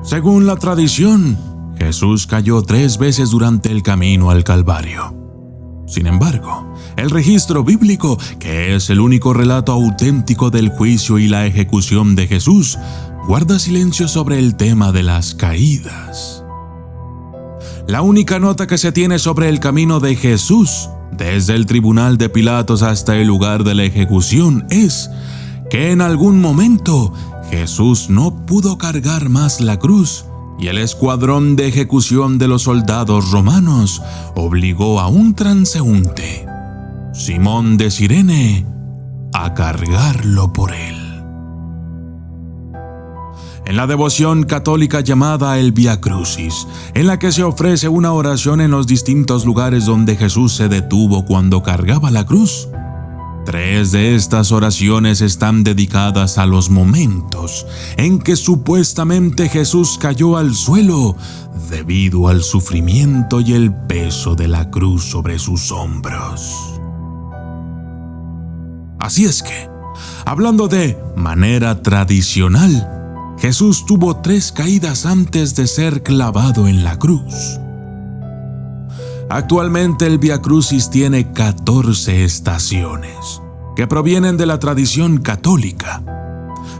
Según la tradición, Jesús cayó 3 veces durante el camino al Calvario. Sin embargo, el registro bíblico, que es el único relato auténtico del juicio y la ejecución de Jesús, guarda silencio sobre el tema de las caídas. La única nota que se tiene sobre el camino de Jesús, desde el tribunal de Pilatos hasta el lugar de la ejecución, es que en algún momento Jesús no pudo cargar más la cruz y el escuadrón de ejecución de los soldados romanos obligó a un transeúnte, Simón de Cirene, a cargarlo por él. En la devoción católica llamada el Vía Crucis, en la que se ofrece una oración en los distintos lugares donde Jesús se detuvo cuando cargaba la cruz, 3 de estas oraciones están dedicadas a los momentos en que supuestamente Jesús cayó al suelo debido al sufrimiento y el peso de la cruz sobre sus hombros. Así es que, hablando de manera tradicional, Jesús tuvo 3 caídas antes de ser clavado en la cruz. Actualmente el Vía Crucis tiene 14 estaciones, que provienen de la tradición católica,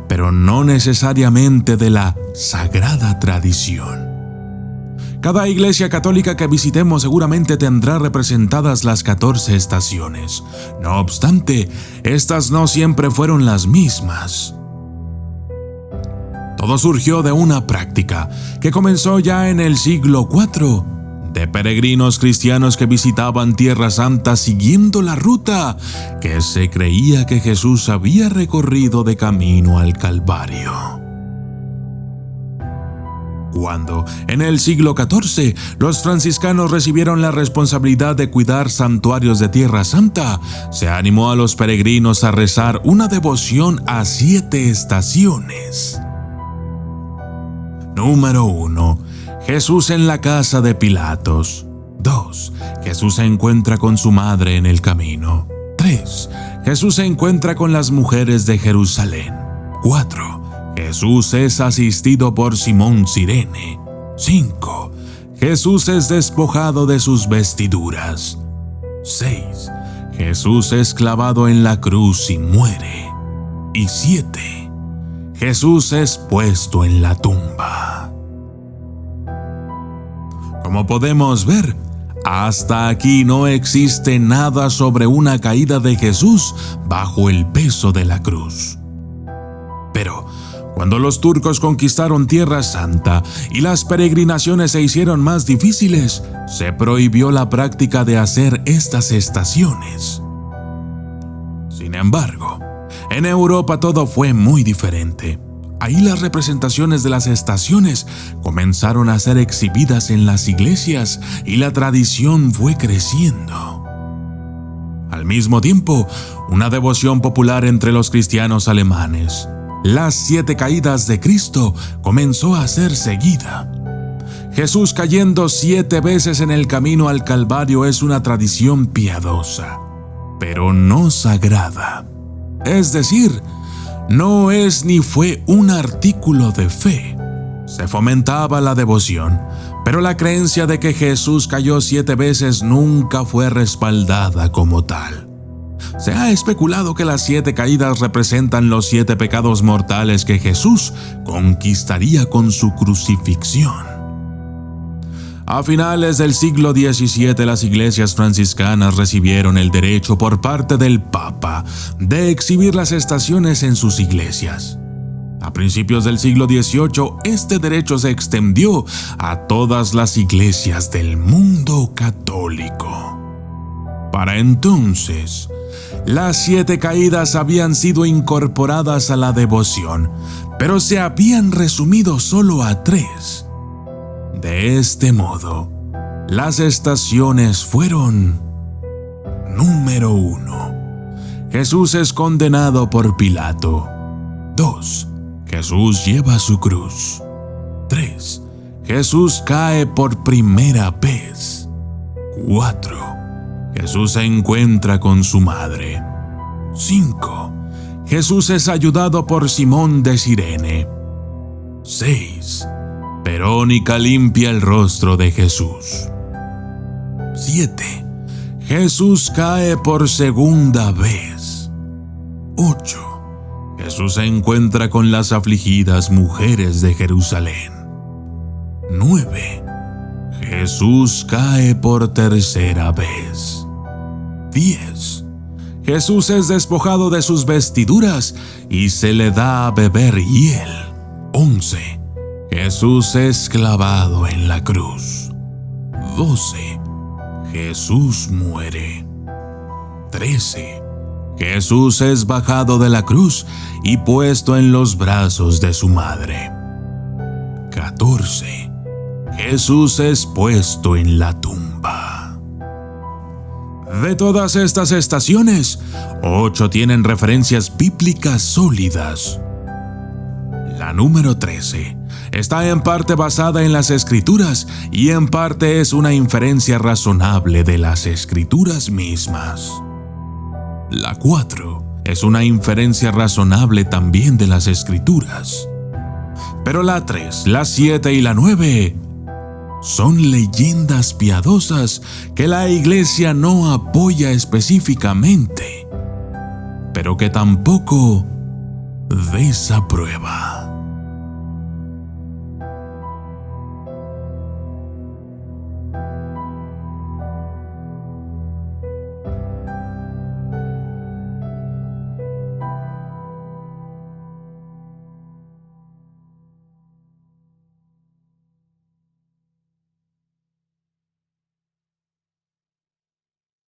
pero no necesariamente de la sagrada tradición. Cada iglesia católica que visitemos seguramente tendrá representadas las 14 estaciones. No obstante, estas no siempre fueron las mismas. Todo surgió de una práctica que comenzó ya en el siglo IV, de peregrinos cristianos que visitaban Tierra Santa siguiendo la ruta que se creía que Jesús había recorrido de camino al Calvario. Cuando, en el siglo XIV, los franciscanos recibieron la responsabilidad de cuidar santuarios de Tierra Santa, se animó a los peregrinos a rezar una devoción a 7 estaciones. Número 1. Jesús en la casa de Pilatos. 2. Jesús se encuentra con su madre en el camino. 3. Jesús se encuentra con las mujeres de Jerusalén. 4. Jesús es asistido por Simón Cirene. 5. Jesús es despojado de sus vestiduras. 6. Jesús es clavado en la cruz y muere. Y 7. Jesús es puesto en la tumba. Como podemos ver, hasta aquí no existe nada sobre una caída de Jesús bajo el peso de la cruz. Pero cuando los turcos conquistaron Tierra Santa y las peregrinaciones se hicieron más difíciles, se prohibió la práctica de hacer estas estaciones. Sin embargo, en Europa todo fue muy diferente. Ahí las representaciones de las estaciones comenzaron a ser exhibidas en las iglesias y la tradición fue creciendo. Al mismo tiempo, una devoción popular entre los cristianos alemanes, las 7 caídas de Cristo, comenzó a ser seguida. Jesús cayendo 7 veces en el camino al Calvario es una tradición piadosa, pero no sagrada. Es decir, no es ni fue un artículo de fe. Se fomentaba la devoción, pero la creencia de que Jesús cayó 7 veces nunca fue respaldada como tal. Se ha especulado que las 7 caídas representan los 7 pecados mortales que Jesús conquistaría con su crucifixión. A finales del siglo XVII, las iglesias franciscanas recibieron el derecho por parte del Papa de exhibir las estaciones en sus iglesias. A principios del siglo XVIII, este derecho se extendió a todas las iglesias del mundo católico. Para entonces, las 7 caídas habían sido incorporadas a la devoción, pero se habían resumido solo a 3. De este modo, las estaciones fueron: número 1. Jesús es condenado por Pilato. 2. Jesús lleva su cruz. 3. Jesús cae por primera vez. 4. Jesús se encuentra con su madre. 5. Jesús es ayudado por Simón de Cirene. 6. Verónica limpia el rostro de Jesús. 7. Jesús cae por segunda vez. 8. Jesús se encuentra con las afligidas mujeres de Jerusalén. 9. Jesús cae por tercera vez. 10. Jesús es despojado de sus vestiduras y se le da a beber hiel. 11. Jesús es clavado en la cruz. 12. Jesús muere. 13. Jesús es bajado de la cruz y puesto en los brazos de su madre. 14. Jesús es puesto en la tumba. De todas estas estaciones, 8 tienen referencias bíblicas sólidas. La número 13 está en parte basada en las Escrituras y en parte es una inferencia razonable de las Escrituras mismas. La 4 es una inferencia razonable también de las Escrituras. Pero la 3, la 7 y la 9 son leyendas piadosas que la Iglesia no apoya específicamente, pero que tampoco desaprueba.